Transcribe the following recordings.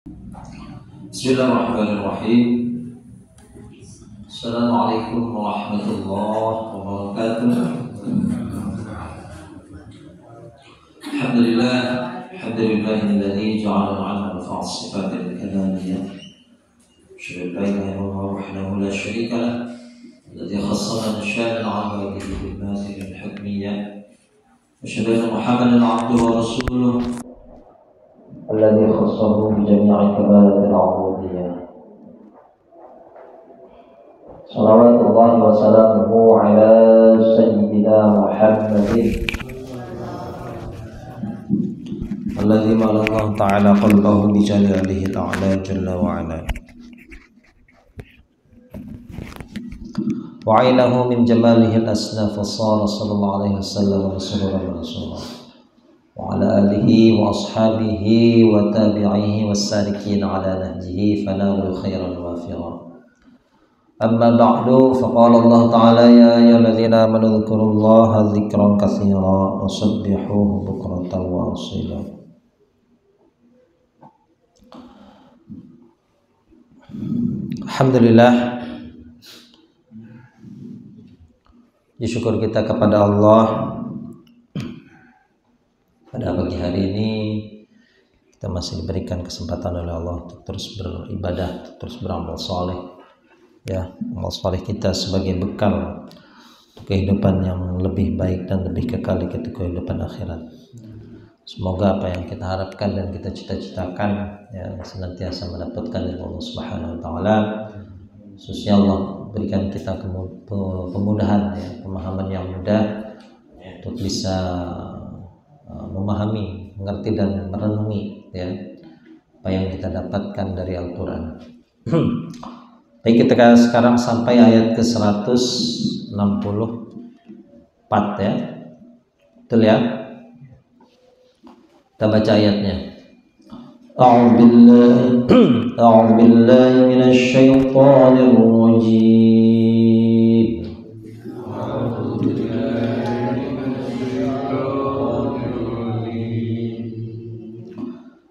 Bismillahirrahmanirrahim. Assalamualaikum warahmatullahi wabarakatuh. Alhamdulillahilladzi ja'ala ma'ana rafa'a sifat al-kalamiyah. Asyhadu an la ilaha illallah wahdahu la syarika lah, alladzi khassana sya'nan 'abadihi bil manzil al-hukmiyyah. Asyhadu anna Muhammadan 'abduhu wa rasuluh alladzi khassahu bi jami'i kamalatil 'ubudiyyah. Salawatullahi wa salamuhu ala sayyidina Muhammadin alladzi malakah ta'ala qalbahu bi jalalihi al-a'la jalla wa ala wa 'ailahu min jamalihi al-asnaf wa sara sallallahu alaihi wasallam rasulullah wa ala alihi wa ashabihi wa tabi'ihi was-salikin ala nahjihi fanalu khairan wafira. Amma ba'du, faqala Allah ta'ala ya ayyuhalladzina amanu dzkurullaha dzikran katsiran wa sabbihuhu bukratan wa asila. Alhamdulillah, syukur kita kepada Allah. Pada pagi hari ini kita masih diberikan kesempatan oleh Allah untuk terus beribadah, terus beramal soleh. Ya, amal soleh kita sebagai bekal untuk kehidupan yang lebih baik dan lebih kekal di kehidupan akhirat. Semoga apa yang kita harapkan dan kita cita-citakan ya senantiasa mendapatkan dari Allah Subhanahu wa taala. Khususnya Allah berikan kita kemudahan ya, pemahaman yang mudah untuk bisa memahami, mengerti dan merenungi ya apa yang kita dapatkan dari Al-Qur'an. Baik, kita sekarang sampai ayat ke 164 ya. Betul ya? Kita baca ayatnya. A'udzu billahi minasy syaithanir rajim.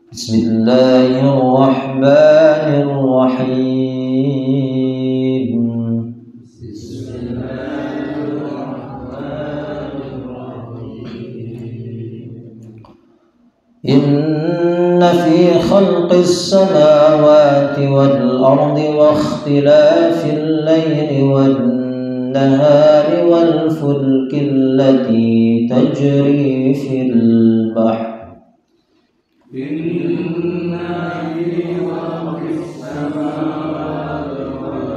Bismillahirrahmanirrahim. Inna fi khalqis samawati wal ardi wa ikhtilafil layli wan nahari wal fulki allati tajri fil bahr. Inna fi khalqis samawati wal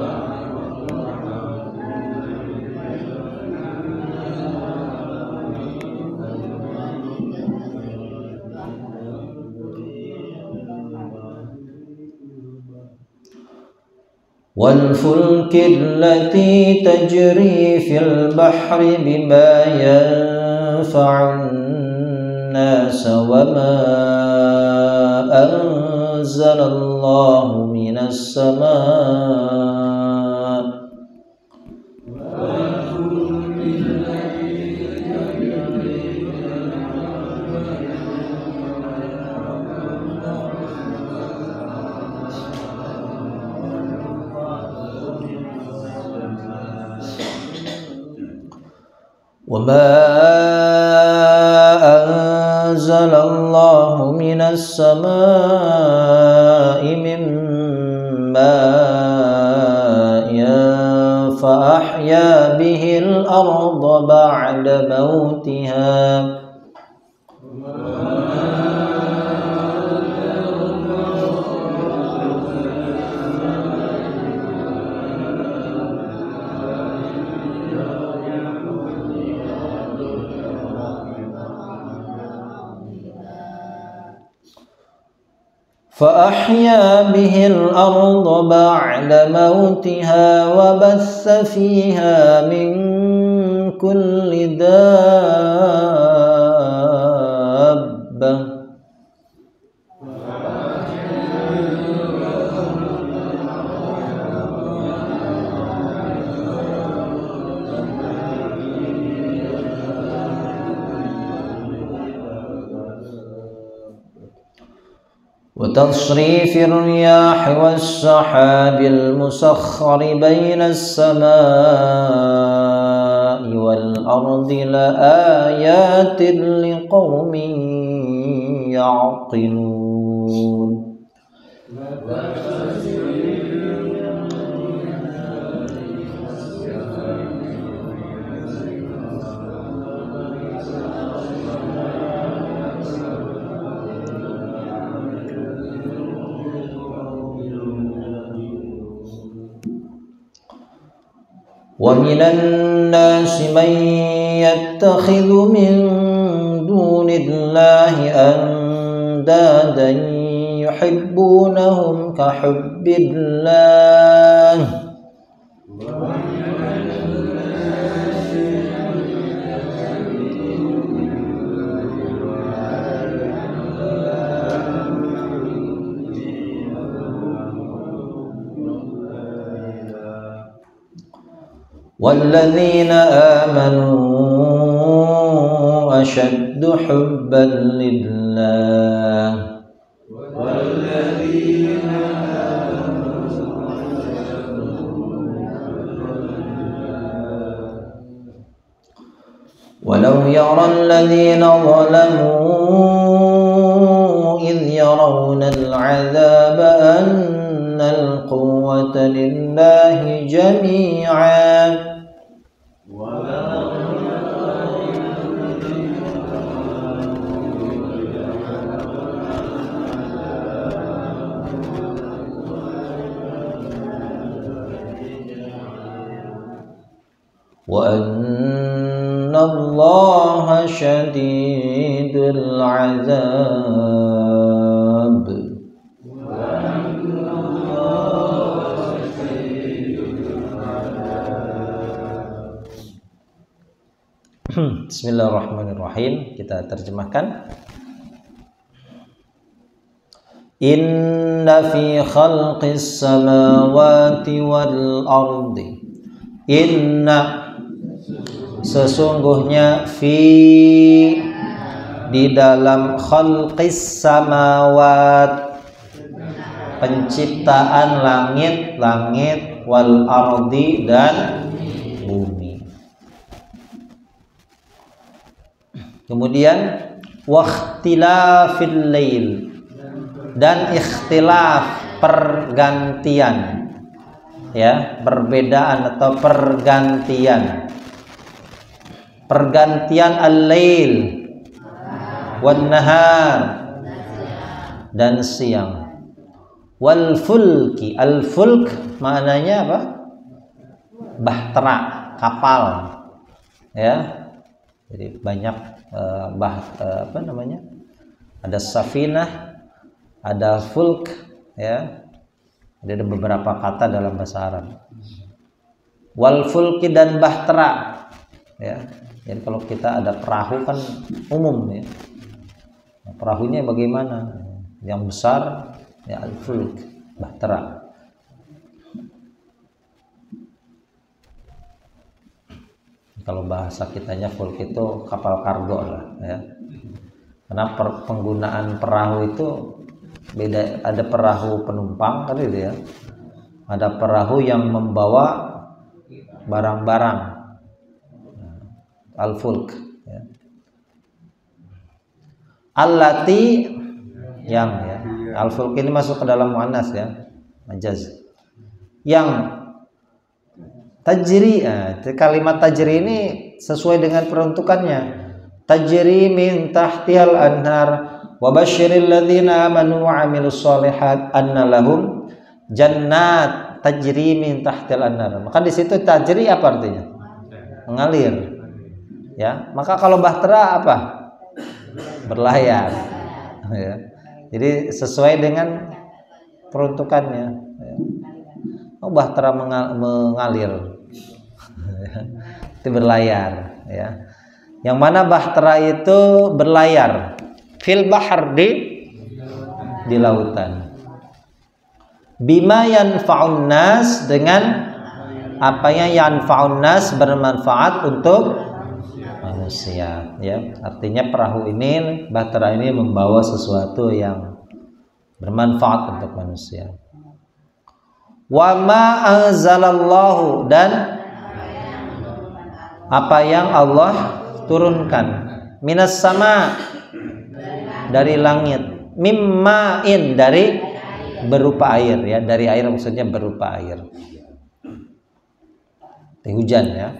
والفلك التي تجري في البحر بما ينفع الناس وما أنزل الله من السماء وما أنزل الله من السماء من ماء فأحيا به الأرض بعد موتها وبث فيها من كل دابة وتصريف الرياح والسحاب المسخر بين السماء والأرض لآيات لقوم يعقلون. ومن الناس من يتخذ من دون الله أندادا يحبونهم كحب الله والذين آمنوا أشد حبا لله ولو يرى الذين ظلموا إذ يرون العذاب أن القوة لله جميعا وأن الله شديد العذاب. Bismillahirrahmanirrahim. Kita terjemahkan. Inna fi khalqis samawati wal ardi. Inna sesungguhnya di dalam khalqis samawat penciptaan langit-langit wal ardi dan bumi. Kemudian wakhtilafil lail dan ikhtilaf pergantian, ya, perbedaan atau pergantian al-lail wan nahar dan siang. Wal fulki, al-fulk maknanya apa? Bahtera, kapal, ya. Jadi banyak apa namanya? Ada safinah, ada fulk, ya. Ada beberapa kata dalam bahasa Arab. Wal fulki dan bahtera, ya. Jadi kalau kita ada perahu kan umum, ya. Nah, perahunya bagaimana? Yang besar ya al-fulk, bahtera. Kalau bahasa kitanya fulk itu kapal kargo lah, ya. Karena penggunaan perahu itu beda, ada perahu penumpang kan gitu, ya. Ada perahu yang membawa barang-barang, al-fulk, ya. Allati yang, ya. Al-fulk ini masuk ke dalam muannas, ya, majaz. Yang tajri, kalimat tajri ini sesuai dengan peruntukannya. Tajri min tahtihal anhar wa basyiril ladzina amanu wa amilus sholihat anna lahum jannat tajri min tahtihal anhar. Maka di situ tajri apa artinya? Mengalir. Ya, maka kalau bahtera apa? Berlayar. Ya. Jadi sesuai dengan peruntukannya. Ya. Oh, bahtera mengalir. Itu berlayar, ya. Yang mana bahtera itu berlayar fil bahar, di lautan. Bima yanfa'un nas, dengan apa yang yanfa'un nas, bermanfaat untuk manusia, ya. Artinya perahu ini, bahtera ini membawa sesuatu yang bermanfaat untuk manusia. Wa ma anzalallahu, dan apa yang Allah turunkan, minas sama, dari langit, mimma'in, dari berupa air ya, dari air maksudnya berupa air, hujan ya.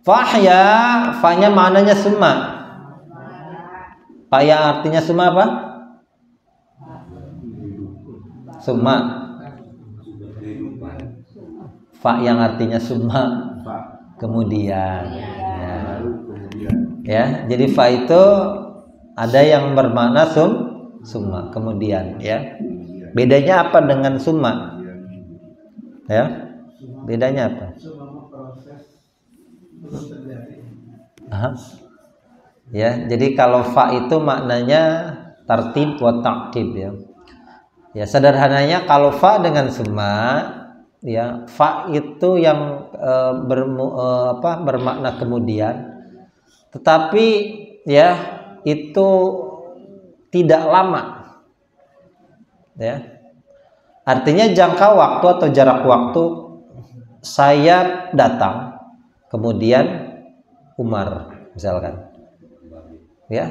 Fahya, fanya maknanya summa. Fahya artinya summa apa? Summa. Fa yang artinya summa, kemudian ya. Jadi fa itu ada yang bermakna summa, kemudian ya. Bedanya apa dengan summa? Ya. Bedanya apa? Aha. Ya, jadi kalau fa itu maknanya tartib wa ta'qib ya. Ya, sederhananya kalau fa dengan summa ya, fa itu yang bermakna kemudian, tetapi ya itu tidak lama ya, artinya jangka waktu atau jarak waktu saya datang kemudian Umar misalkan ya,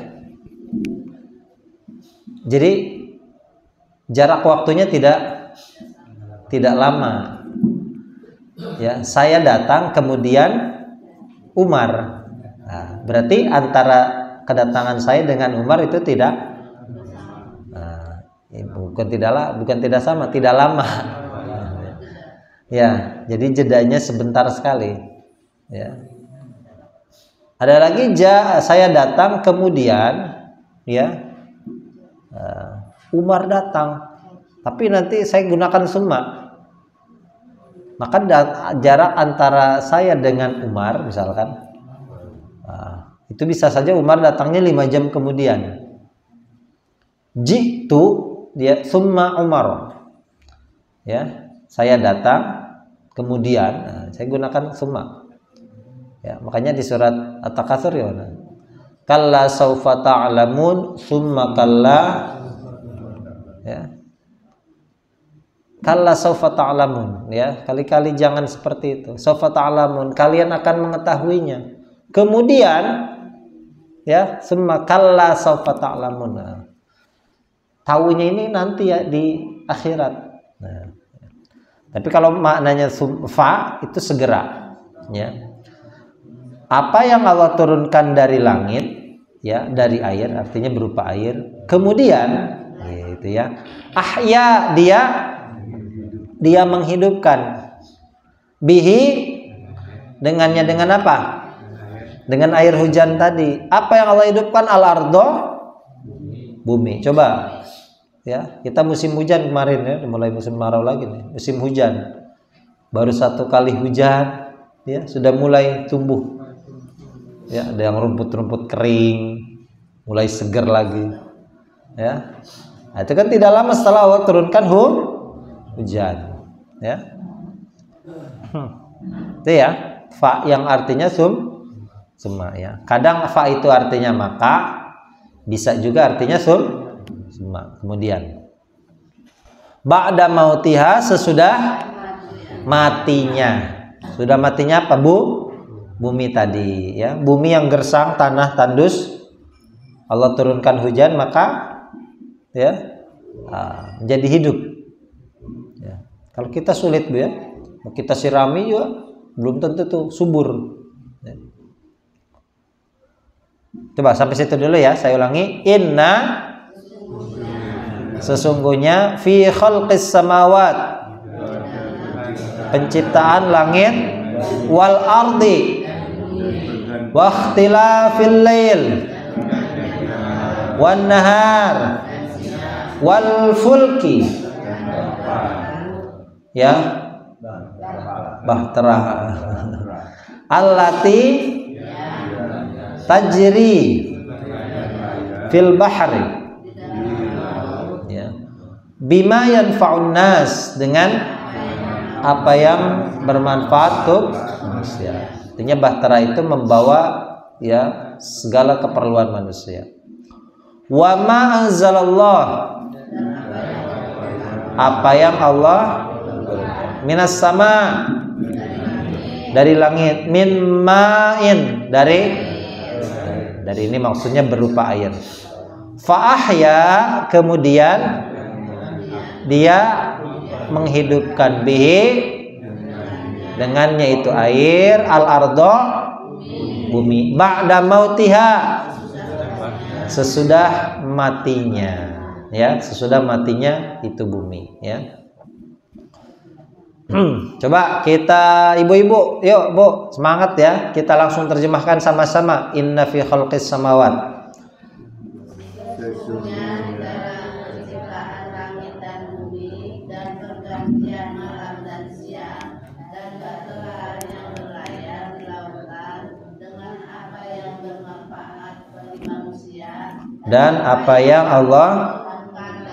jadi jarak waktunya tidak lama ya, saya datang kemudian Umar. Nah, berarti antara kedatangan saya dengan Umar itu tidak bukan tidak sama, tidak lama ya, jadi jedanya sebentar sekali ya. Ada lagi saya datang kemudian ya Umar datang, tapi nanti saya gunakan summa, maka jarak antara saya dengan Umar misalkan itu bisa saja Umar datangnya 5 jam kemudian. Jitu dia summa Umar ya, saya datang kemudian saya gunakan summa ya, makanya di surat At-Takatsur ya, kalla saufa ta'lamun summa kalla ya, kalla saufa ta'lamun ya, kali-kali jangan seperti itu. Saufa ta'lamun, kalian akan mengetahuinya. Kemudian ya, summa kalla saufa ta'lamun. Nah, tahunya ini nanti ya di akhirat. Nah, tapi kalau maknanya fa itu segera ya. Apa yang Allah turunkan dari langit ya, dari air, artinya berupa air. Kemudian gitu ya, ahya, dia menghidupkan, bihi, dengannya, dengan apa? Dengan air hujan tadi. Apa yang Allah hidupkan? Al-ardo, bumi. Coba ya, kita musim hujan kemarin ya, mulai musim kemarau lagi nih, musim hujan. Baru 1 kali hujan ya, sudah mulai tumbuh ya, ada yang rumput-rumput kering mulai segar lagi ya. Nah, itu kan tidak lama setelah Allah turunkan hujan ya. Itu ya, fa yang artinya summa ya. Kadang fa itu artinya maka, bisa juga artinya summa, kemudian. Ba'da mautiha, sesudah matinya. Sudah matinya apa, bumi tadi ya, bumi yang gersang, tanah tandus, Allah turunkan hujan, maka ya menjadi hidup ya. Kalau kita sulit Bu ya, mau kita sirami juga belum tentu tuh subur ya. Coba sampai situ dulu ya, saya ulangi. Inna, sesungguhnya, fi khalqis samawat, penciptaan langit, wal ardi, wa ikhtilafil lail wan nahar wal fulki ya, bahtera allati tajri fil bahri ya, bima yanfa'un nas, dengan apa yang bermanfaat untuk manusia. Artinya bahtera itu membawa ya segala keperluan manusia. Wa ma anzalallah, apa yang Allah minas sama dari langit, min ma'in dari ini maksudnya berupa air. Fa ahya kemudian dia menghidupkan bihi dengannya itu air al ardo bumi ba'da mautiha sesudah matinya, ya, sesudah matinya itu bumi, ya. Coba kita ibu-ibu, yuk Bu, semangat ya, kita langsung terjemahkan sama-sama. Inna fi khalqis samawat. Sesungguhnya dalam penciptaan langit dan bumi dan pergantian malam dan siang dan batu-bara yang berlayar di lautan dengan apa yang bermanfaat bagi manusia Dan apa yang Allah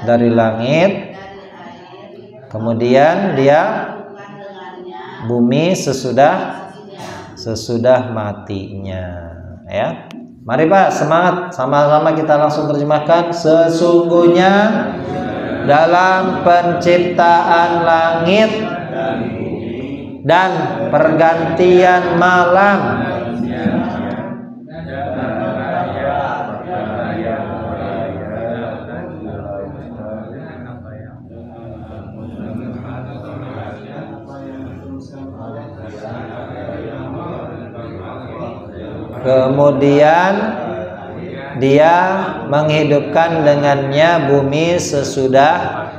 dari langit, kemudian dia bumi sesudah matinya, ya. Mari Pak, semangat, sama-sama kita langsung terjemahkan. Sesungguhnya dalam penciptaan langit dan pergantian malam kemudian dia menghidupkan dengannya bumi sesudah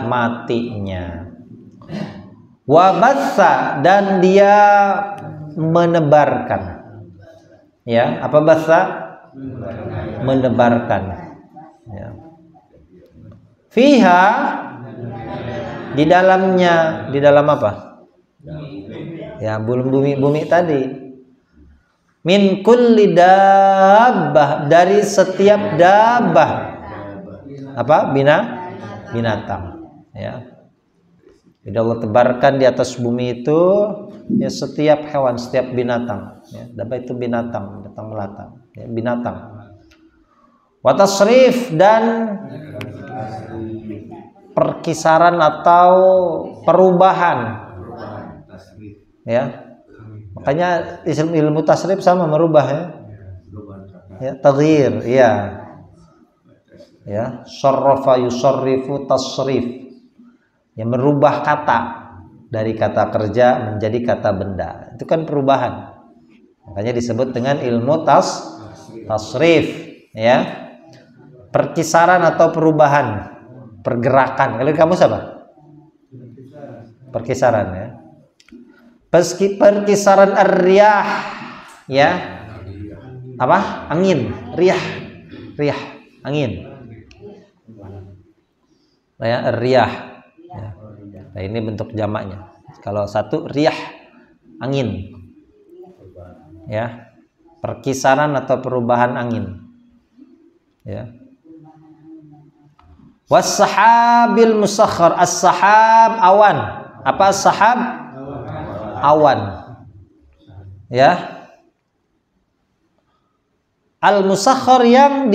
matinya. Wabatsa dan dia menebarkan. Ya, apa batsa? Menebarkan. Ya. Fiha di dalamnya, di dalam apa? Ya, belum bumi tadi. Min kulli dabbah dari setiap dabbah apa binatang, ya. Jadi Allah tebarkan di atas bumi itu ya setiap hewan, setiap binatang, ya. Dabbah itu binatang, datang melata, ya, binatang. Wa tasrif dan perkisaran atau perubahan, ya. Makanya ilmu tasrif sama merubah, ya. Ya, taghyir, ya. Ya, sarrafa yusarrifu tasrif. Ya, merubah kata dari kata kerja menjadi kata benda. Itu kan perubahan. Makanya disebut dengan ilmu tasrif, ya. Perkisaran atau perubahan, pergerakan. Kalau kamu siapa? Perkisaran, ya. Perkisaran ar-riyah, ya. Apa? Angin, riyah, angin. Ya, riyah. Ya. Nah, ini bentuk jamaknya. Kalau satu riyah, angin. Ya. Perkisaran atau perubahan angin. Ya. Was-sahabil musakhkhar, as-sahab awan. Apa as-sahab? Awan, ya. Al-musakhkhar yang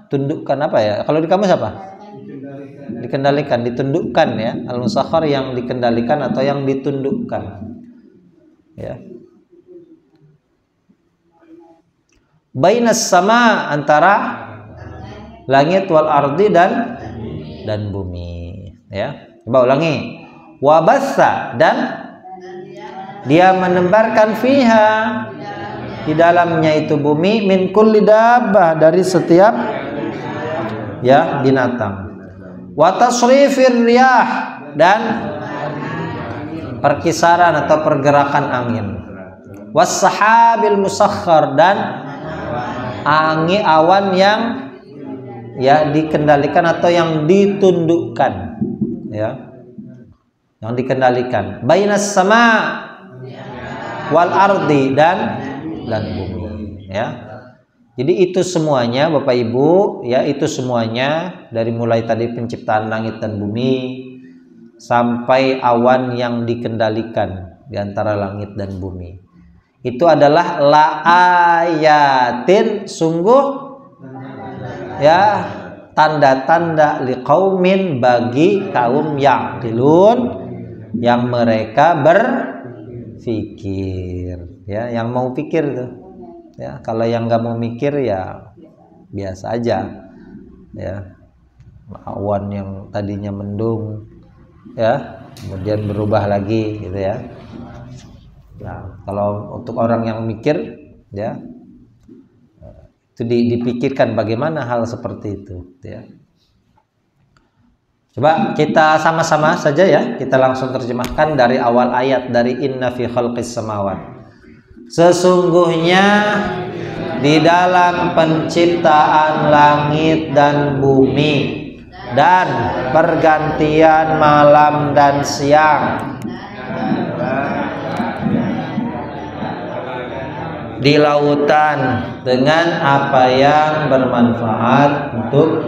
tundukkan, apa ya? Kalau di kamus apa? Dikendalikan, ditundukkan, ya. Al-musakhkhar yang dikendalikan atau yang ditundukkan, ya. Bainas sama antara langit wal ardi dan bumi, ya. Coba ulangi. Wabassa dan dia menebarkan fiha di dalamnya itu bumi min kulli dabbah dari setiap, ya, binatang. Wa tasrifir riyah dan perkisaran atau pergerakan angin. Was sahabil musakhkhar dan angin awan yang, ya, dikendalikan atau yang ditundukkan, ya. Yang dikendalikan. Bainas sama wal ardi dan bumi, ya. Jadi itu semuanya Bapak Ibu, ya, itu semuanya dari mulai tadi penciptaan langit dan bumi sampai awan yang dikendalikan di antara langit dan bumi. Itu adalah la ayatin, sungguh, ya, tanda-tanda liqaumin bagi kaum yaqilun yang mereka berpikir, ya, yang mau pikir tuh. Ya, kalau yang nggak mau mikir ya biasa aja, ya. Awan yang tadinya mendung, ya, kemudian berubah lagi, gitu ya. Nah, kalau untuk orang yang mikir, ya, itu dipikirkan bagaimana hal seperti itu, ya. Coba kita sama-sama saja ya, kita langsung terjemahkan dari awal ayat, dari inna fi khalqis samawat. Sesungguhnya di dalam penciptaan langit dan bumi dan pergantian malam dan siang, di lautan dengan apa yang bermanfaat untuk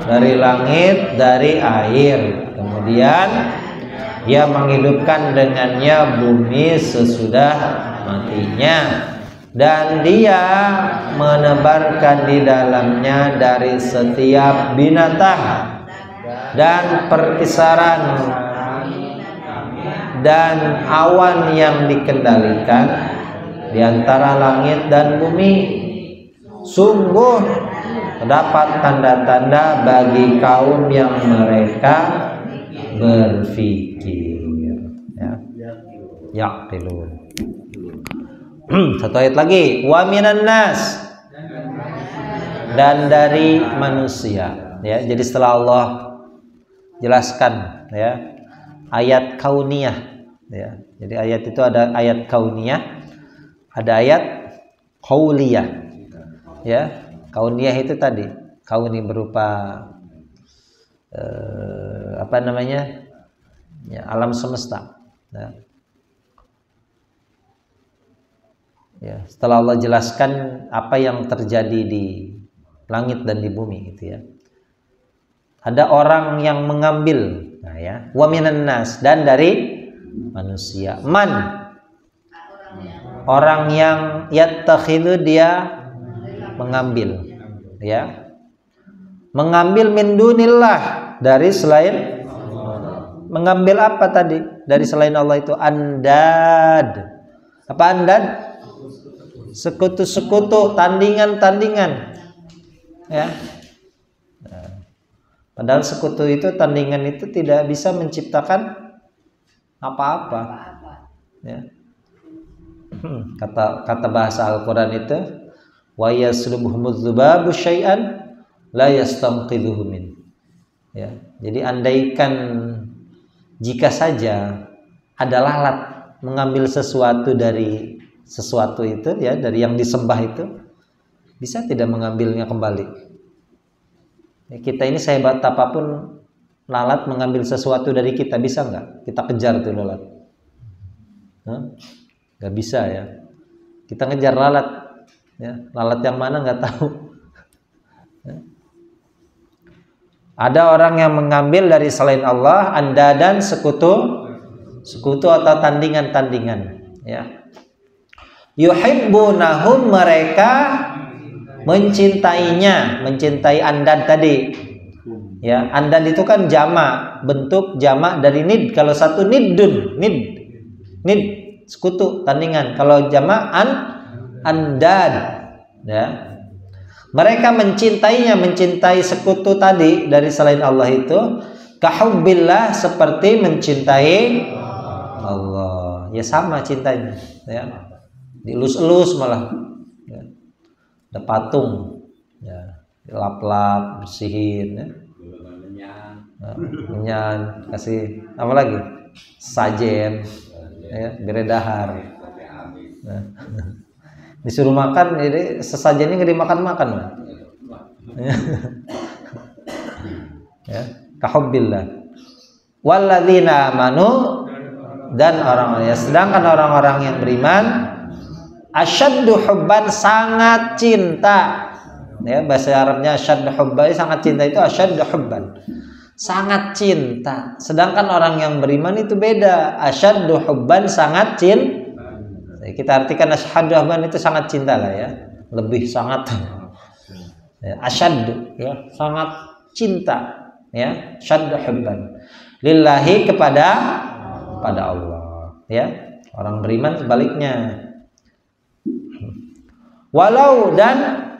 dari langit, dari air, kemudian dia menghidupkan dengannya bumi sesudah matinya, dan dia menebarkan di dalamnya dari setiap binatang dan perkisaran dan awan yang dikendalikan di antara langit dan bumi. Sungguh terdapat tanda-tanda bagi kaum yang mereka berfikir, ya. Yaqilun. Satu ayat lagi, wa minan nas, dan dari manusia, ya. Jadi setelah Allah jelaskan, ya, ayat kauniyah, ya. Jadi ayat itu ada ayat kauniyah, ada ayat qauliyah, ya. Kauniyah itu tadi, kauni berupa apa namanya, ya, alam semesta, ya. Ya, setelah Allah jelaskan apa yang terjadi di langit dan di bumi, gitu ya. Ada orang yang mengambil, nah, ya, wa minan nas, dan dari manusia. Man, orang yang yattakhidhu, dia mengambil, ya, mengambil min dunillah, dari selain, mengambil apa tadi dari selain Allah itu? Andad. Apa andad? Sekutu-sekutu, tandingan-tandingan, ya. Padahal sekutu itu, tandingan itu tidak bisa menciptakan apa-apa, ya. Kata bahasa Al-Quran itu, wa yaslubuhumudz dzubabu syai'an la yastanqidhuhu min. Ya, jadi andaikan jika saja ada lalat mengambil sesuatu dari sesuatu itu, ya, dari yang disembah itu, bisa tidak mengambilnya kembali? Ya, kita ini sehebat apapun, lalat mengambil sesuatu dari kita, bisa nggak kita kejar tuh lalat? Nggak bisa, ya. Kita ngejar lalat, ya, lalat yang mana nggak tahu. Ya. Ada orang yang mengambil dari selain Allah andadan, sekutu atau tandingan-tandingan, ya. Yuhibbunahum, mereka mencintainya, mencintai andad tadi, ya. Andad itu kan jamak, bentuk jamak dari nid. Kalau satu nidun, nid sekutu, tandingan. Kalau jamak andad, ya. Mereka mencintainya, mencintai sekutu tadi dari selain Allah itu, kahubbillah, seperti mencintai Allah, ya, sama cintanya, ya. Dilus-elus malah, ya. Ada patung, ya, dilap-lap, bersihin, ya. Menyan, kasih apa lagi, sajen, ya, beredahar, nah. Disuruh makan, jadi sesajennya nggak dimakan-makan, ya. Kahubbillah walladzina amanu, dan orang-orang, ya, sedangkan orang-orang yang beriman, asyaddu hubban, sangat cinta, ya. Bahasa Arabnya asyaddu hubban, sangat cinta itu asyaddu hubban, sangat cinta. Sedangkan orang yang beriman itu beda, asyaddu hubban, sangat Kita artikan asyhadu hubban itu sangat cinta lah ya, lebih sangat ya, asyad ya, sangat cinta ya, syaddu hubban lillahi kepada Allah ya. Orang beriman sebaliknya. Walau dan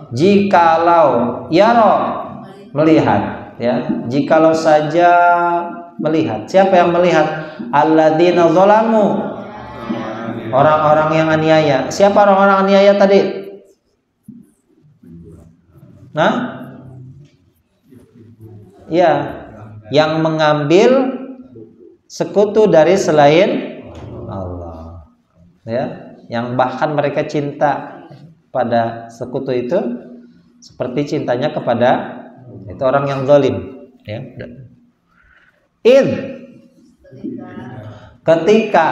jikalau yaro melihat ya, jikalau saja melihat. Siapa yang melihat? Alladzina zalamu, orang-orang yang aniaya. Siapa orang-orang aniaya tadi? Nah, ya, yang mengambil sekutu dari selain Allah, ya, yang bahkan mereka cinta pada sekutu itu seperti cintanya kepada itu orang yang zalim, ya. Ketika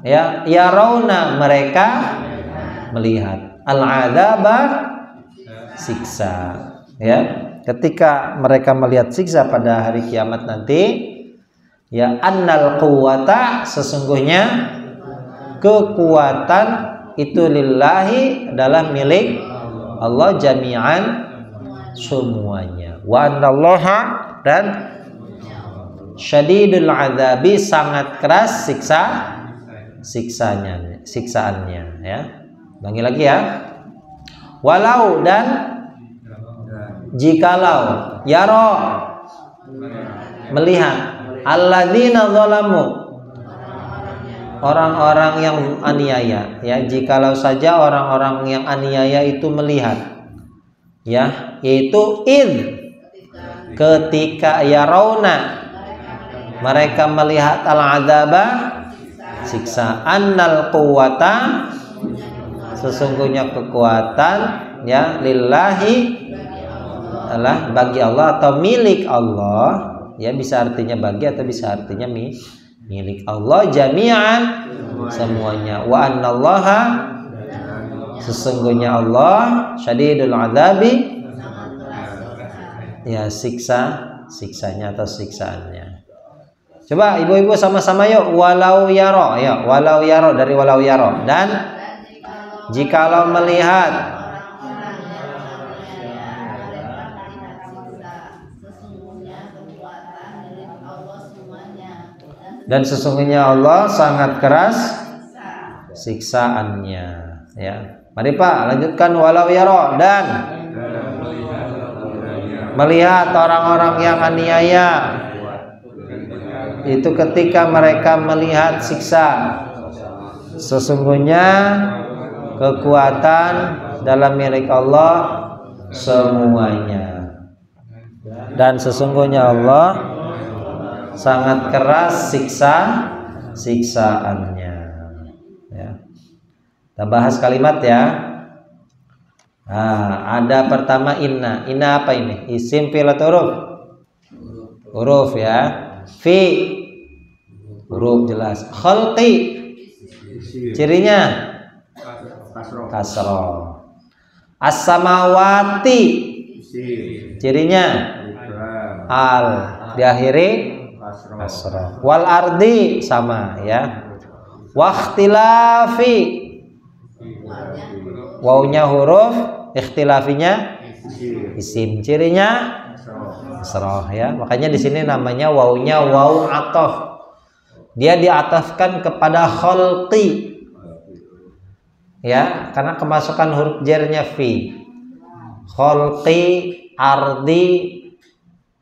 ya yarawna mereka melihat al-adzaba siksa ya, ketika mereka melihat siksa pada hari kiamat nanti ya, annal quwwata sesungguhnya kekuatan itu lillahi adalah milik Allah jami'an semuanya, wa annallaha dan syadidul adzabi sangat keras siksaannya ya. Ulangi lagi ya. Walau dan jikalau yaro melihat alladzina zalamu orang-orang yang aniaya ya, jikalau saja orang-orang yang aniaya itu melihat ya, yaitu ketika yarawna mereka melihat al-adzaba siksa, annal quwwata sesungguhnya kekuatan ya lillahi adalah bagi Allah atau milik Allah ya, bisa artinya bagi atau bisa artinya milik Allah jami'an semuanya, wa annallaha sesungguhnya Allah syadidul adzabi ya, siksanya atau siksaannya. Coba ibu-ibu sama-sama yuk, walau yaro ya, walau yaro dari walau yaro, dan jikalau melihat dan sesungguhnya Allah sangat keras siksaannya ya. Mari Pak lanjutkan, walau yaro dan melihat orang-orang yang aniaya itu ketika mereka melihat siksa, sesungguhnya kekuatan dalam milik Allah semuanya, dan sesungguhnya Allah sangat keras siksaannya ya. Kita bahas kalimat ya. Nah, ada pertama inna apa ini? Isim fi'il atau huruf ya. Fi huruf jelas. Khalqi cirinya kasroh. As-samawati cirinya al, diakhiri kasroh. Wal ardi sama ya. Wakhtilafi wawnya huruf, ikhtilafinya isim, cirinya kasroh ya. Makanya di sini namanya wawnya waw ataf. Dia diatafkan kepada khalqi ya, karena kemasukan huruf jarnya fi. Khalqi, ardi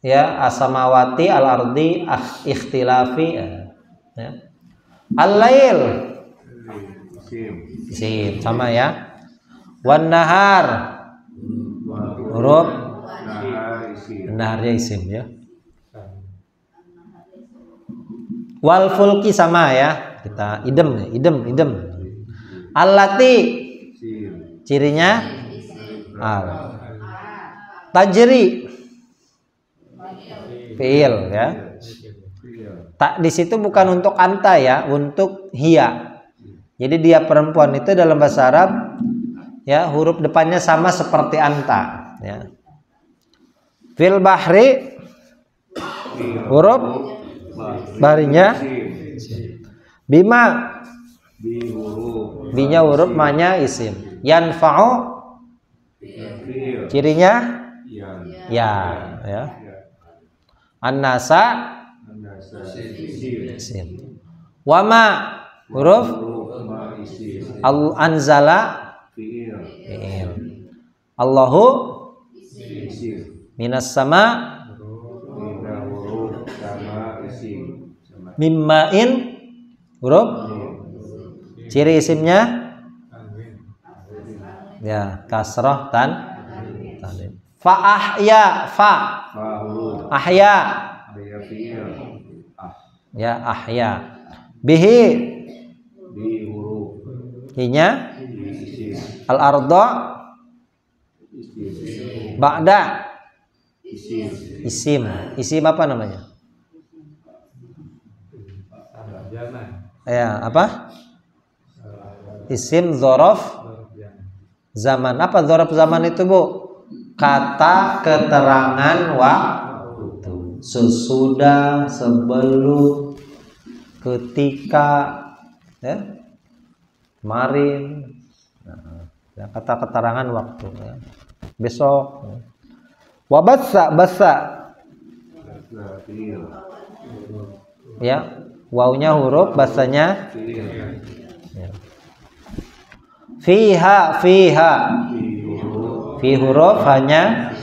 ya, asamawati, al ardi, ikhtilafi ya. Al-lail isim sama ya. Wan nahar huruf naharnya isim ya. Wal fulki sama ya, kita idem. Allati cirinya al. Tajri fiil ya. Tak di situ bukan untuk anta ya, untuk hiya. Jadi dia perempuan itu dalam bahasa Arab ya, huruf depannya sama seperti anta ya. Fil bahri huruf bahrinya bima Bi-nya huruf, ma-nya isim. Yanfa'u cirinya ya, ya. An-nasa isim. Wama huruf, anzala fi'il. Allahu minas sama mimma'in huruf, ciri isimnya ya kasrah tanwin. Fa ahya, fa ahya ya, ahya. Bihi hinya al arda ba'da isim. Isim apa namanya? Ya, apa? Isim dzaraf zaman. Apa dzaraf zaman itu, Bu? Kata keterangan waktu. Sesudah, sebelum, ketika, ya, kemarin. Ya, kata keterangan waktu. Ya. Besok. Wabassa, bassa. Ya, wawnya huruf, bassanya. Ya. Fiha, fiha. Fi huruf hanya.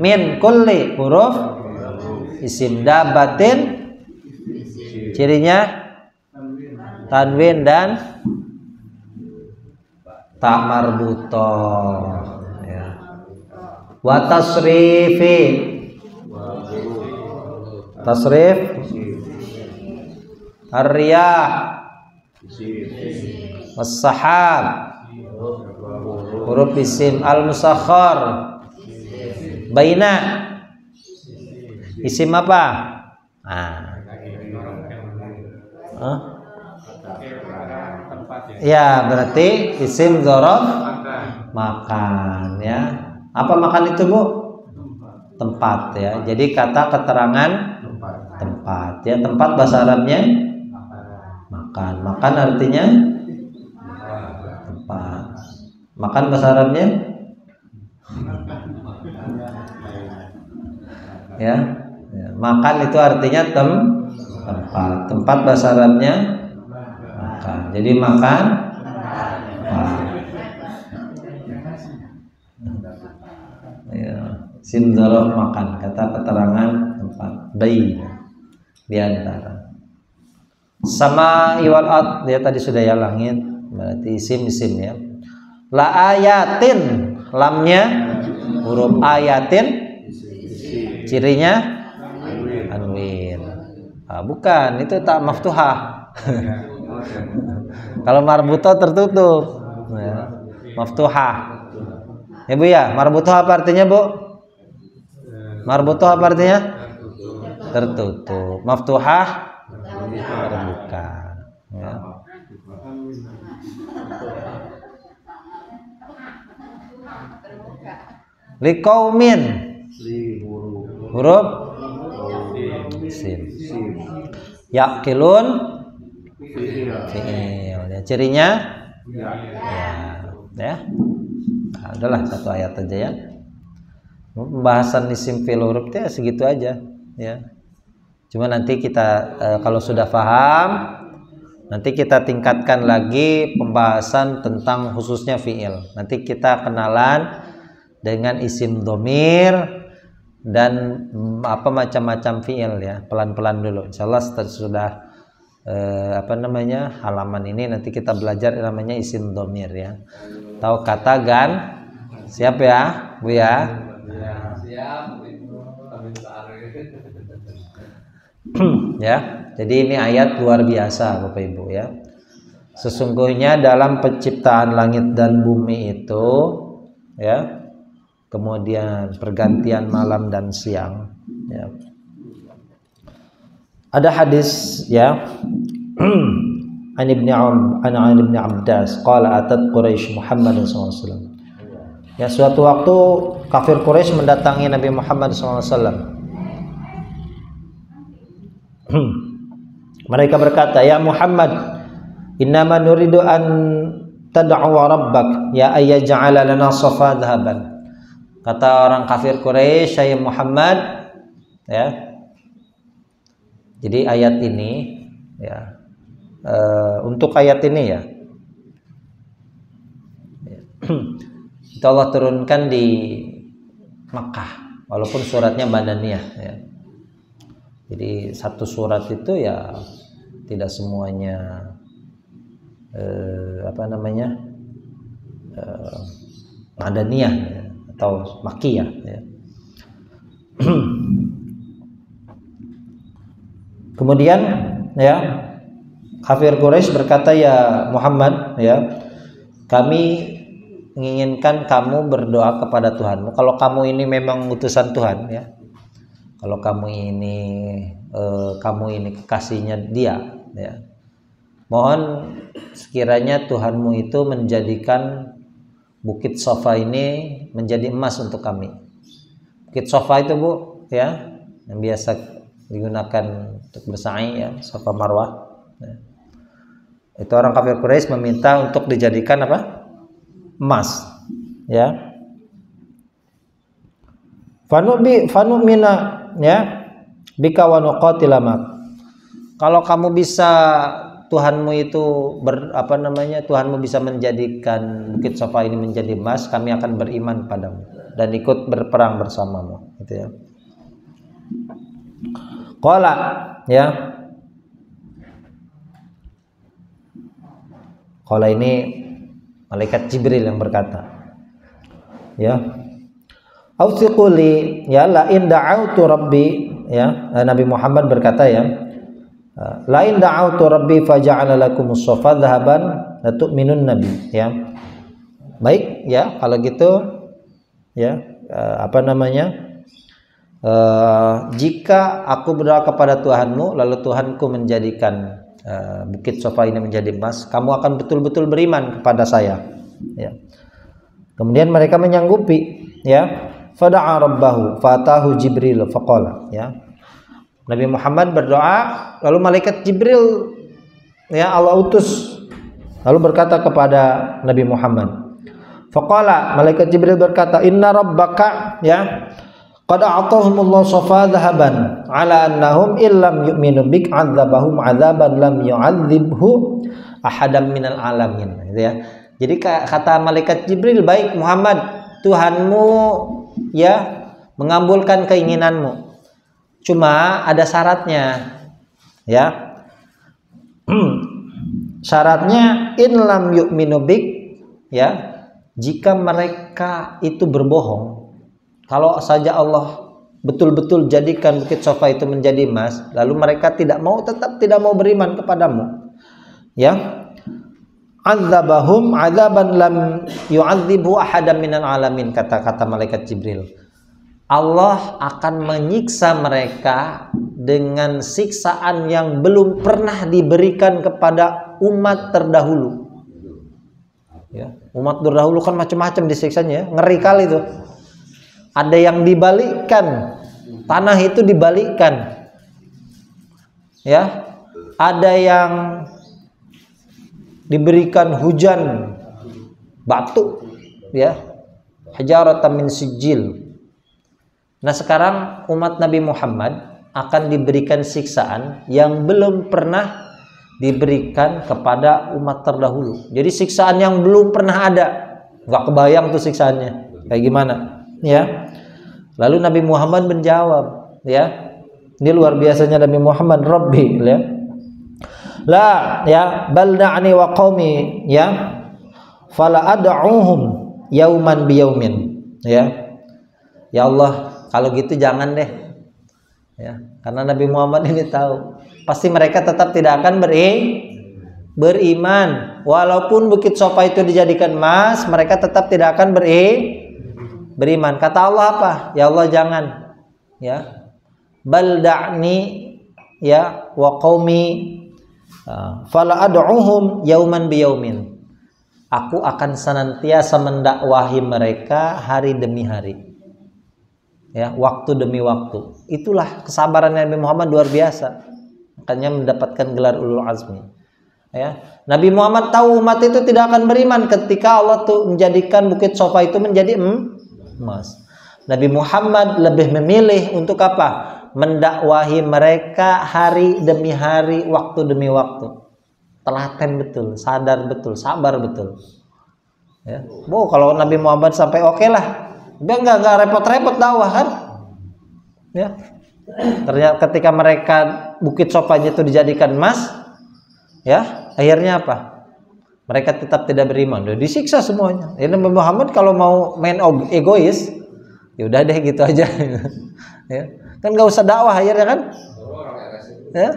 Min kulli huruf isim. Dabatin cirinya tanwin dan ta marbutoh. Ya. Wa tasrifi, tasrif ar-riyah was-sahab huruf isim. Al-musakhkhar baina isim apa? Ya, berarti isim dzaraf makan, ya. Apa makan itu, Bu? Tempat, ya. Jadi kata keterangan tempat, ya. Tempat bahasa Arabnya makan. Makan artinya tempat. Makan bahasa Arabnya ya. Ya. Makan itu artinya tempat. Tempat bahasa Arabnya makan. Jadi makan ya. Sim dzaraf makan, kata keterangan tempat. Bayi di antara. Sama iwal ard, dia tadi sudah ya, langit berarti isim ya. La ayatin, lamnya huruf, ayatin cirinya tanwin. Bukan, itu tak maftuhah. Kalau marbutoh tertutup, ya. Maftuhah. Ya, Bu, ya. Marbutoh apa artinya, Bu? Marbutoh apa artinya? Tertutup. Maftuhah terbuka. Ya. Liqaumin huruf sim. Yaqilun fi'il. Ya, cirinya ya. Nah, udahlah satu ayat aja ya. Pembahasan isim fi'il huruf itu ya segitu aja ya. Cuma nanti kita kalau sudah paham, nanti kita tingkatkan lagi pembahasan tentang khususnya fi'il. Nanti kita kenalan dengan isim dhamir dan apa macam-macam fi'il ya, pelan-pelan dulu. Insyaallah sudah halaman ini nanti kita belajar namanya isim dhamir ya. Tahu kata gan? Siap ya, Bu ya? Siap. Ya. Jadi ini ayat luar biasa Bapak Ibu ya. Sesungguhnya dalam penciptaan langit dan bumi itu ya, kemudian pergantian malam dan siang ya. Ada hadis ya. An ibni Abdas qala atat Quraisy Muhammad sallallahu alaihi wasallam. Ya, suatu waktu kafir Quraisy mendatangi Nabi Muhammad sallallahu alaihi wasallam. Mereka berkata, "Ya Muhammad, innama nuridu an tad'u rabbak ya ayyaj'ala lana safa dhahaban. Kata orang kafir Quraisy, "Hai Muhammad," ya. Jadi ayat ini ya, untuk ayat ini ya, itu Allah turunkan di Makkah, walaupun suratnya Madaniyah ya. Jadi satu surat itu ya tidak semuanya Madaniyah ya, atau Makkiyah ya. Kemudian ya, kafir Quraisy berkata, "Ya Muhammad, ya, kami menginginkan kamu berdoa kepada Tuhanmu. Kalau kamu ini memang utusan Tuhan, ya. Kalau kamu ini kekasihnya Dia, ya. Mohon sekiranya Tuhanmu itu menjadikan Bukit Safa ini menjadi emas untuk kami." Bukit Safa itu, Bu, ya, yang biasa digunakan untuk bersa'i ya, Safa Marwah. Ya. Itu orang kafir Quraisy meminta untuk dijadikan apa? Emas, ya. Fanu mina ya bika wa nuqatilamak. Kalau kamu bisa, Tuhanmu itu Tuhanmu bisa menjadikan Bukit Safa ini menjadi emas, kami akan beriman padamu dan ikut berperang bersamamu, gitu ya. Qala, ya. Qala ini malaikat Jibril yang berkata, ya. Ausiquli, ya, la in da'autu rabbi, ya. Nabi Muhammad berkata, ya, la in da'autu rabbi faja'ala lakumus safa dhahaban la tu'minun nabi, ya. Baik, ya, kalau gitu, ya, jika aku berdoa kepada Tuhanmu, lalu Tuhanku menjadikan Bukit Safa ini menjadi emas, kamu akan betul-betul beriman kepada saya, ya. Kemudian mereka menyanggupi, ya. Fada'a rabbahu fatahu Jibril faqala, ya. Nabi Muhammad berdoa, lalu malaikat Jibril, ya, Allah utus, lalu berkata kepada Nabi Muhammad, faqala, malaikat Jibril berkata, inna rabbaka, ya, qad a'tahumullahu safa dhahaban ala annahum illam yu'minu bik 'adzabahum 'adzaban lam yu'adzibhu ahadam minal alamin, gitu ya. Jadi kata malaikat Jibril, baik Muhammad, Tuhanmu, ya, mengabulkan keinginanmu. Cuma ada syaratnya, ya. Syaratnya in lam yu'minu bik, ya, jika mereka itu berbohong. Kalau saja Allah betul-betul jadikan Bukit Safa itu menjadi emas, lalu mereka tetap tidak mau beriman kepadamu, ya. Adzabahum adzaban lam yu'adzibhu ahadan minal alamin, kata malaikat Jibril. Allah akan menyiksa mereka dengan siksaan yang belum pernah diberikan kepada umat terdahulu. Ya, umat terdahulu kan macam-macam disiksanya, ngeri kali itu. Ada yang dibalikkan, tanah itu dibalikkan, ya. Ada yang diberikan hujan batu, ya, hajaratan min sijil. Nah, sekarang umat Nabi Muhammad akan diberikan siksaan yang belum pernah diberikan kepada umat terdahulu. Jadi siksaan yang belum pernah ada, nggak kebayang tuh siksaannya kayak gimana, ya. Lalu Nabi Muhammad menjawab, ya, ini luar biasanya Nabi Muhammad, Rabbi, ya, la, ya, bal da'ni wa qaumi, ya, fala ad'uhum yauman biyaumin, ya. Ya Allah, kalau gitu jangan deh, ya, karena Nabi Muhammad ini tahu pasti mereka tetap tidak akan beriman, walaupun Bukit Safa itu dijadikan emas, mereka tetap tidak akan beriman. Kata Allah apa? Ya Allah, jangan, ya, bal da'ni, ya, wa qaumi fala ad'uhum yauman biyaumin. Aku akan senantiasa mendakwahi mereka hari demi hari, ya, waktu demi waktu. Itulah kesabaran Nabi Muhammad luar biasa, makanya mendapatkan gelar ulul azmi. Ya, Nabi Muhammad tahu umat itu tidak akan beriman ketika Allah tuh menjadikan Bukit Sofa itu menjadi emas. Nabi Muhammad lebih memilih untuk apa? Mendakwahi mereka hari demi hari, waktu demi waktu. Telaten betul, sadar betul, sabar betul. Ya. Kalau Nabi Muhammad sampai oke lah, dia nggak repot-repot dakwah kan? Ya. Ternyata ketika mereka Bukit Sofanya itu dijadikan emas, ya akhirnya apa? Mereka tetap tidak beriman, udah disiksa semuanya. Ya, Nabi Muhammad kalau mau main egois, ya udah deh gitu aja. Ya. Kan nggak usah dakwah akhirnya kan? Ya,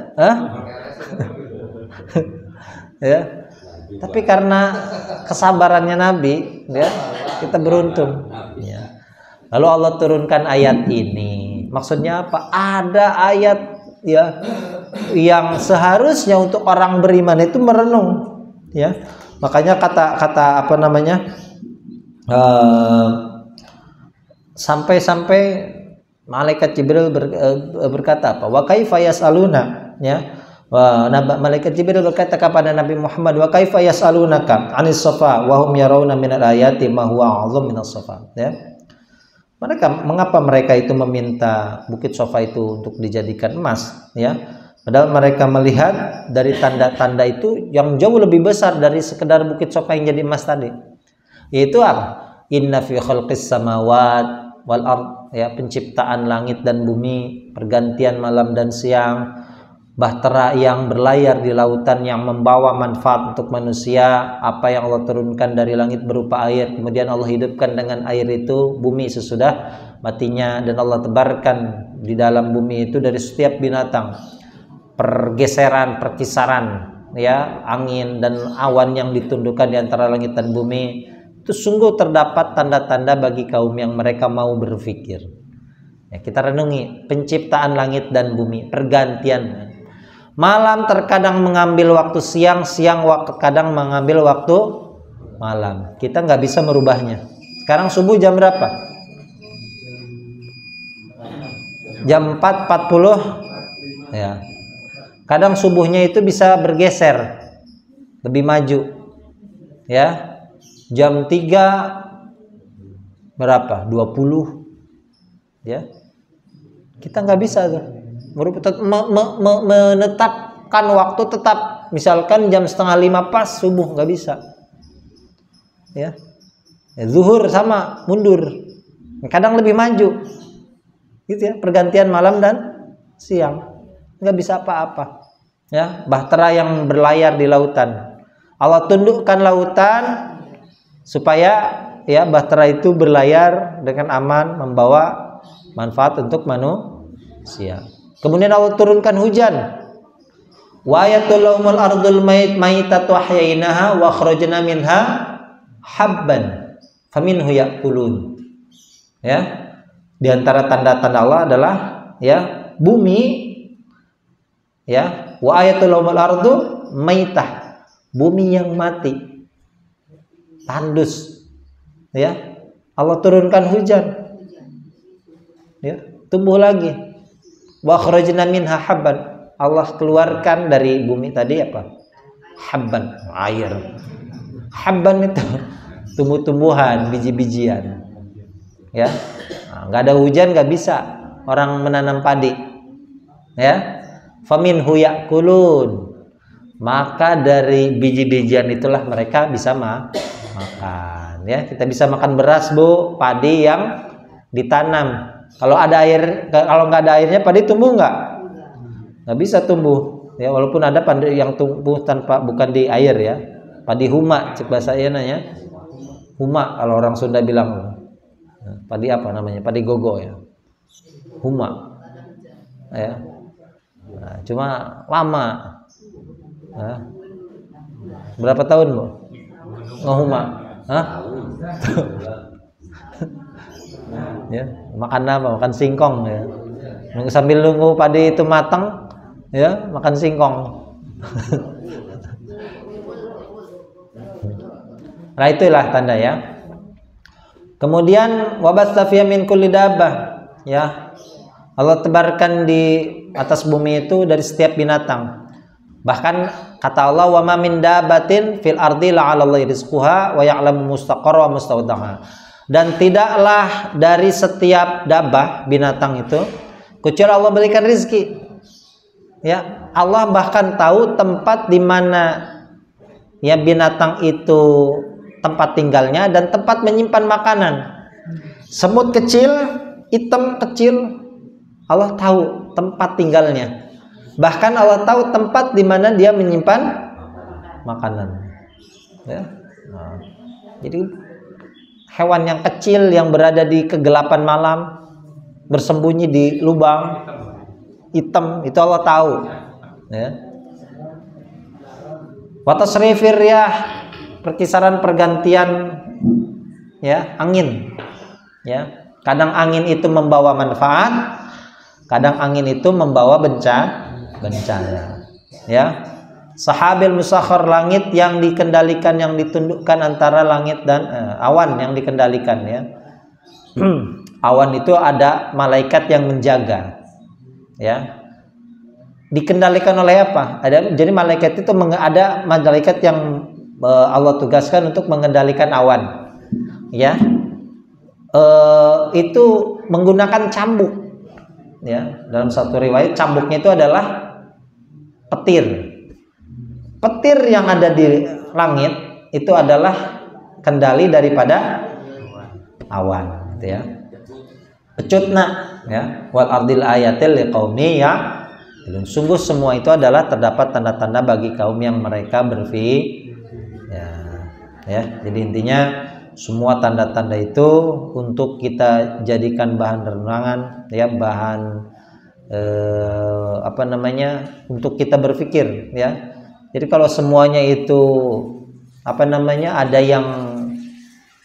ya. Tapi karena kesabarannya Nabi, ya kita beruntung. Ya. Lalu Allah turunkan ayat ini. Maksudnya apa? Ada ayat ya yang seharusnya untuk orang beriman itu merenung. Ya, makanya kata apa namanya? Sampai malaikat Jibril berkata apa? Wa kaifa yas'aluna, ya. Malaikat Jibril berkata kepada Nabi Muhammad, wa kaifa yas'alunaka 'anis safa wa hum yarawna minal ayati ma huwa 'azam minas safa, ya. Mengapa mereka itu meminta Bukit Sofa itu untuk dijadikan emas, ya? Padahal mereka melihat dari tanda-tanda itu yang jauh lebih besar dari sekedar Bukit Sofa yang jadi emas tadi. Yaitu apa? Inna fi khalqis samawat wal ard, ya, penciptaan langit dan bumi, pergantian malam dan siang, bahtera yang berlayar di lautan yang membawa manfaat untuk manusia, apa yang Allah turunkan dari langit berupa air, kemudian Allah hidupkan dengan air itu bumi sesudah matinya, dan Allah tebarkan di dalam bumi itu dari setiap binatang, pergeseran, perkisaran, ya, angin dan awan yang ditundukkan di antara langit dan bumi. Itu sungguh terdapat tanda-tanda bagi kaum yang mereka mau berpikir. Ya, kita renungi penciptaan langit dan bumi, pergantian. Malam terkadang mengambil waktu siang, siang kadang mengambil waktu malam. Kita nggak bisa merubahnya. Sekarang subuh jam berapa? Jam 4.40. Ya. Kadang subuhnya itu bisa bergeser, lebih maju. Ya. Jam 3 berapa? 20. Ya. Kita nggak bisa tuh menetapkan waktu tetap. Misalkan jam 4:30 pas subuh, nggak bisa. Ya. Zuhur sama mundur. Kadang lebih maju. Gitu ya, pergantian malam dan siang. Nggak bisa apa-apa. Ya, bahtera yang berlayar di lautan. Allah tundukkan lautan supaya ya bahtera itu berlayar dengan aman, membawa manfaat untuk manusia. Kemudian Allah turunkan hujan. Wa ayatul lahumul ardul maitatu ahyainaha wa akhrajna minha habban faminhu ya'kulun. Ya. Di antara tanda-tanda Allah adalah ya bumi, ya, wa ayatul lahumul ardu maitah, bumi yang mati, tandus, ya, Allah turunkan hujan, ya, tumbuh lagi. Wa akhrajna minha habban, Allah keluarkan dari bumi tadi apa? Habban, air. Habban itu tumbuh-tumbuhan, biji-bijian, ya. Nggak ada hujan nggak bisa orang menanam padi, ya. Faminhu ya'kulun, maka dari biji-bijian itulah mereka bisa makan, ya. Kita bisa makan beras, Bu, padi yang ditanam. Kalau ada air, kalau nggak ada airnya padi tumbuh nggak bisa tumbuh, ya. Walaupun ada padi yang tumbuh tanpa bukan di air, ya, padi huma, cek bahasa nanya huma kalau orang Sunda bilang. Padi apa namanya? Padi gogo, ya, huma, ya. Nah, cuma lama. Nah, berapa tahun, Bu? Ngehuma? Hah? Ya, makan apa? Makan singkong, ya. Sambil nunggu padi itu matang, ya, makan singkong. Nah, itulah tanda, ya. Kemudian wabatsa fiha min kulli dabbah, ya. Allah tebarkan di atas bumi itu dari setiap binatang. Bahkan kata Allah, wa ma min dabatin fil ardi la 'alallahi rizquha wa ya'lamu mustaqarra wa mustawda'aha. Dan tidaklah dari setiap dabah binatang itu kecuali Allah berikan rizki. Ya, Allah bahkan tahu tempat di mana ya binatang itu tempat tinggalnya dan tempat menyimpan makanan. Semut kecil, hitam kecil, Allah tahu tempat tinggalnya. Bahkan Allah tahu tempat di mana dia menyimpan makanan. Ya. Nah, jadi hewan yang kecil yang berada di kegelapan malam, bersembunyi di lubang hitam, itu Allah tahu. Ya. Wa tasrifir riyah, perkisaran pergantian ya angin. Ya, kadang angin itu membawa manfaat, kadang angin itu membawa bencana. Ya, sahabil musakhar, langit yang dikendalikan, yang ditundukkan antara langit dan awan yang dikendalikan ya. Awan itu ada malaikat yang menjaga. Ya. Dikendalikan oleh apa? Jadi malaikat itu ada malaikat yang Allah tugaskan untuk mengendalikan awan. Ya. Itu menggunakan cambuk. Ya, dalam satu riwayat cambuknya itu adalah petir. Petir yang ada di langit itu adalah kendali daripada awan, gitu ya. Pecutna ya, wal ardil ayatil liqaumi ya. Sungguh semua itu adalah terdapat tanda-tanda bagi kaum yang mereka berfikir. Ya, jadi intinya semua tanda-tanda itu untuk kita jadikan bahan renungan ya, bahan untuk kita berpikir ya. Jadi kalau semuanya itu ada yang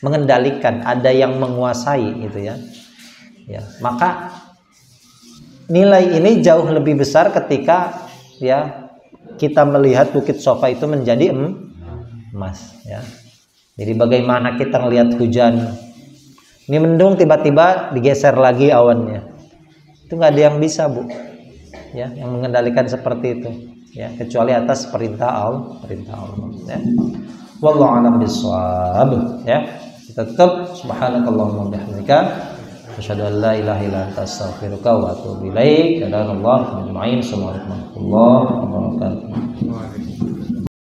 mengendalikan, ada yang menguasai gitu ya. Ya, maka nilai ini jauh lebih besar ketika ya kita melihat Bukit Sofa itu menjadi emas ya. Jadi bagaimana kita melihat hujan ini mendung tiba-tiba digeser lagi awannya. Itu nggak ada yang bisa, Bu. Ya, yang mengendalikan seperti itu, ya, kecuali atas perintah Allah, ya. Wallahu a'lam bishawab, ya. Kita tutup subhanakallahumma bihamdika asyhadu an la ilaha illa anta astaghfiruka wa atubu ilaik. Assalamualaikum warahmatullahi wabarakatuh.